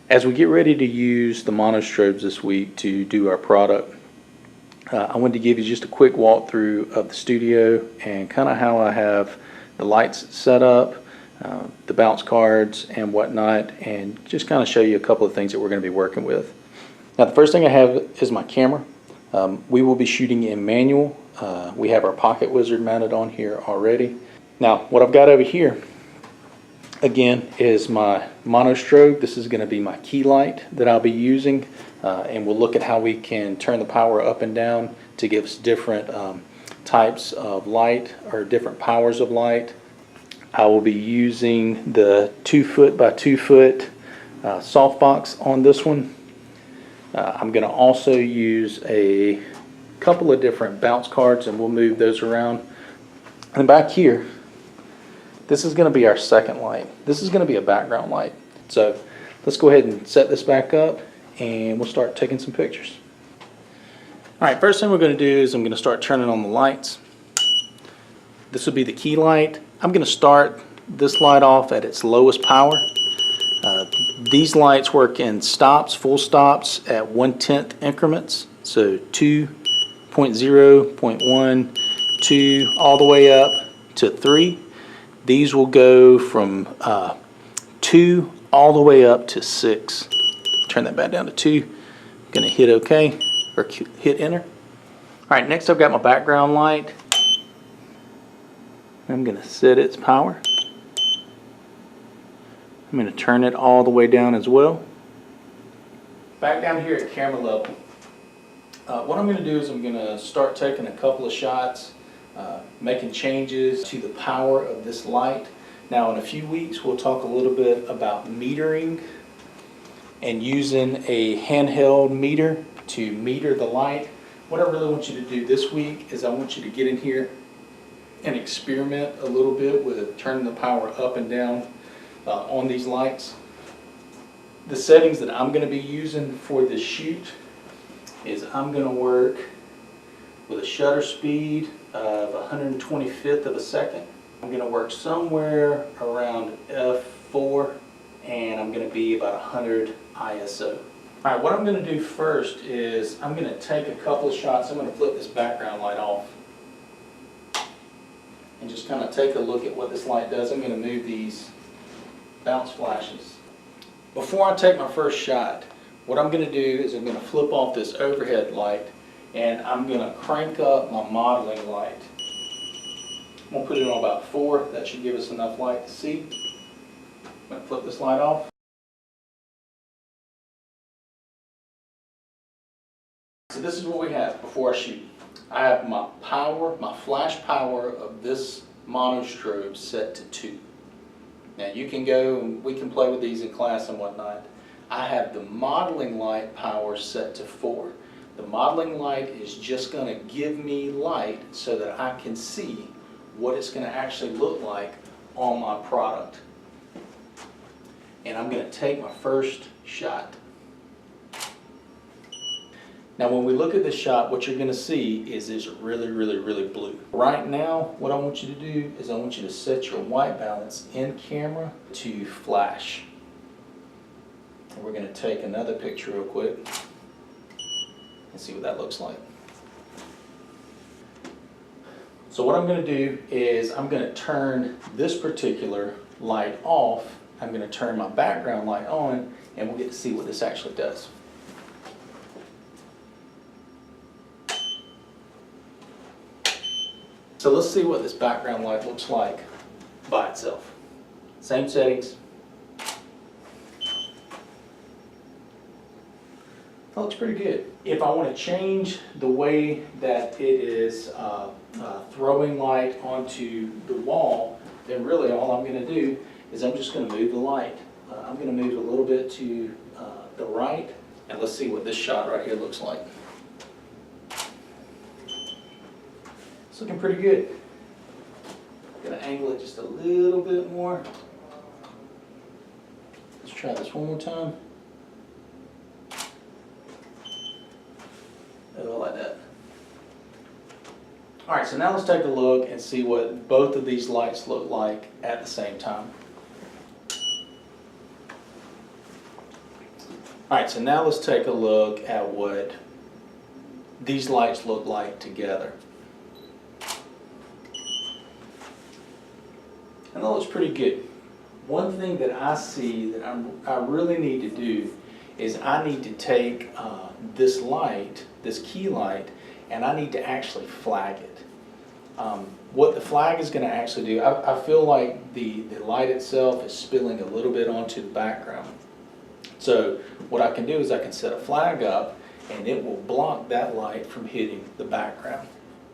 As we get ready to use the monostrobes this week to do our product, I wanted to give you just a quick walkthrough of the studio and kind of how I have the lights set up, the bounce cards and whatnot, and just kind of show you a couple of things that we're going to be working with. Now, the first thing I have is my camera. We will be shooting in manual. We have our pocket wizard mounted on here already. Now, what I've got over here again is my monostrobe. This is going to be my key light that I'll be using, and we'll look at how we can turn the power up and down to give us different types of light or different powers of light. I will be using the 2 foot by 2 foot softbox on this one. I'm going to also use a couple of different bounce cards, and we'll move those around. And back here, this is going to be our second light. This is going to be a background light. So let's go ahead and set this back up and we'll start taking some pictures. Alright, first thing we're going to do is I'm going to start turning on the lights. This will be the key light. I'm going to start this light off at its lowest power. These lights work in stops, full stops at 1/10 increments. So 2, 0.0, 0.1, 2, all the way up to 3. These will go from 2 all the way up to 6. Turn that back down to 2. I'm going to hit OK or hit enter. Alright, next I've got my background light. I'm going to set its power. I'm going to turn it all the way down as well. Back down here at camera level, what I'm going to do is I'm going to start taking a couple of shots, making changes to the power of this light. Now in a few weeks we'll talk a little bit about metering and using a handheld meter to meter the light. What I really want you to do this week is I want you to get in here and experiment a little bit with turning the power up and down on these lights. The settings that I'm going to be using for this shoot is I'm going to work with a shutter speed of 125th of a second. I'm going to work somewhere around f4 and I'm going to be about 100 ISO. Alright, what I'm going to do first is I'm going to take a couple of shots. I'm going to flip this background light off and just kind of take a look at what this light does. I'm going to move these bounce flashes. Before I take my first shot, what I'm going to do is I'm going to flip off this overhead light and I'm going to crank up my modeling light. I'm going to put it on about 4. That should give us enough light to see. I'm going to flip this light off. So this is what we have before I shoot. I have my power, my flash power of this monostrobe set to 2. Now you can go and we can play with these in class and whatnot. I have the modeling light power set to 4. The modeling light is just going to give me light so that I can see what it's going to actually look like on my product. And I'm going to take my first shot. Now when we look at this shot, what you're going to see is it's really, really, really blue. Right now, what I want you to do is I want you to set your white balance in camera to flash. And we're going to take another picture real quick and see what that looks like. So what I'm going to do is I'm going to turn this particular light off. I'm going to turn my background light on and we'll get to see what this actually does. So let's see what this background light looks like by itself. Same settings. That looks pretty good. If I want to change the way that it is throwing light onto the wall, then really all I'm going to do is I'm just going to move the light. I'm going to move it a little bit to the right, and let's see what this shot right here looks like. It's looking pretty good. I'm going to angle it just a little bit more. Let's try this one more time. Oh, like that. Alright, so now let's take a look and see what both of these lights look like at the same time. Alright, so now let's take a look at what these lights look like together. And that looks pretty good. One thing that I see that I really need to do is I need to take this light, this key light, and I need to actually flag it. What the flag is going to actually do, I feel like the light itself is spilling a little bit onto the background. So what I can do is I can set a flag up and it will block that light from hitting the background.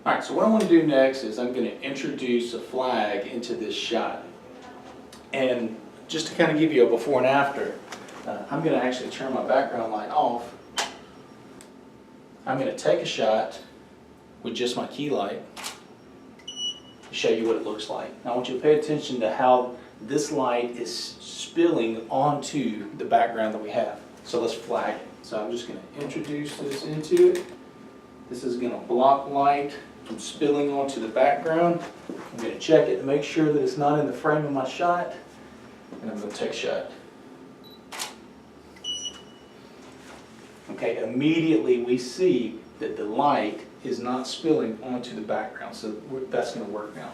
Alright, so what I want to do next is I'm going to introduce a flag into this shot. And just to kind of give you a before and after, I'm going to actually turn my background light off. I'm going to take a shot with just my key light to show you what it looks like. Now I want you to pay attention to how this light is spilling onto the background that we have. So let's flag it. So I'm just going to introduce this into it. This is going to block light from spilling onto the background. I'm going to check it to make sure that it's not in the frame of my shot. And I'm going to take a shot. Okay, immediately we see that the light is not spilling onto the background. So that's going to work now.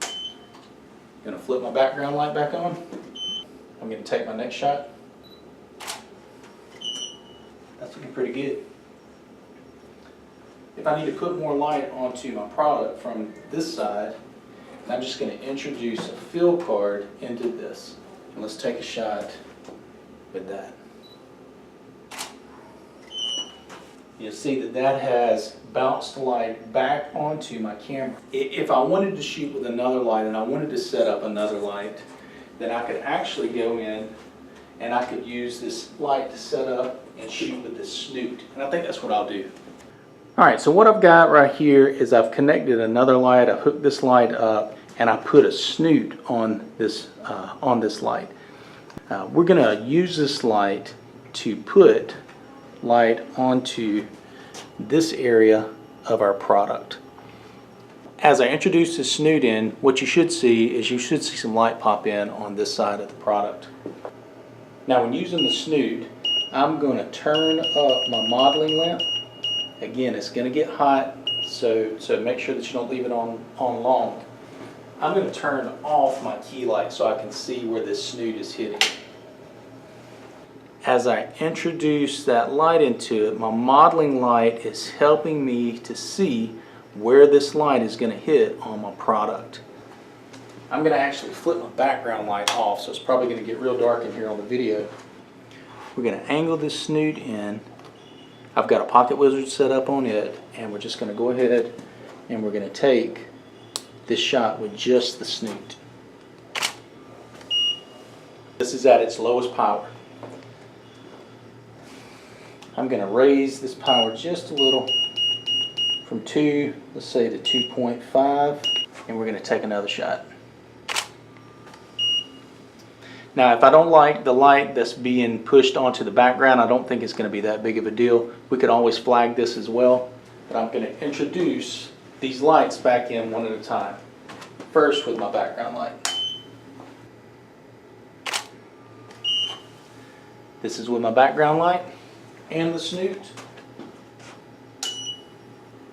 I'm going to flip my background light back on. I'm going to take my next shot. That's looking pretty good. If I need to put more light onto my product from this side, I'm just going to introduce a fill card into this. And let's take a shot with that. You'll see that that has bounced light back onto my camera. If I wanted to shoot with another light and I wanted to set up another light, then I could actually go in and I could use this light to set up and shoot with this Snoot. And I think that's what I'll do. Alright, so what I've got right here is I've connected another light, I hooked this light up, and I put a Snoot on this light. We're going to use this light to put light onto this area of our product. As I introduce the Snoot in, what you should see is you should see some light pop in on this side of the product. Now when using the Snoot, I'm going to turn up my modeling lamp. Again, it's going to get hot, so make sure that you don't leave it on long. I'm going to turn off my key light so I can see where this Snoot is hitting. As I introduce that light into it, my modeling light is helping me to see where this light is going to hit on my product. I'm going to actually flip my background light off, so it's probably going to get real dark in here on the video. We're going to angle this Snoot in. I've got a pocket wizard set up on it, and we're just going to go ahead and we're going to take this shot with just the Snoot. This is at its lowest power. I'm going to raise this power just a little from 2, let's say to 2.5, and we're going to take another shot. Now if I don't like the light that's being pushed onto the background, I don't think it's going to be that big of a deal. We could always flag this as well, but I'm going to introduce these lights back in one at a time. First with my background light. This is with my background light and the Snoot.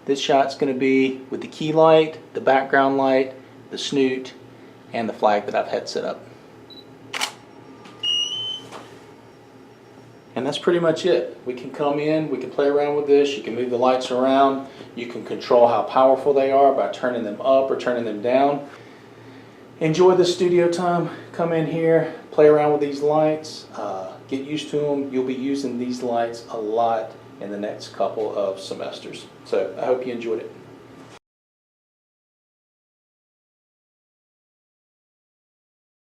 This shot's going to be with the key light, the background light, the Snoot, and the flag that I've had set up. And that's pretty much it. We can come in, we can play around with this, you can move the lights around, you can control how powerful they are by turning them up or turning them down. Enjoy the studio time, come in here, play around with these lights, get used to them. You'll be using these lights a lot in the next couple of semesters. So I hope you enjoyed it.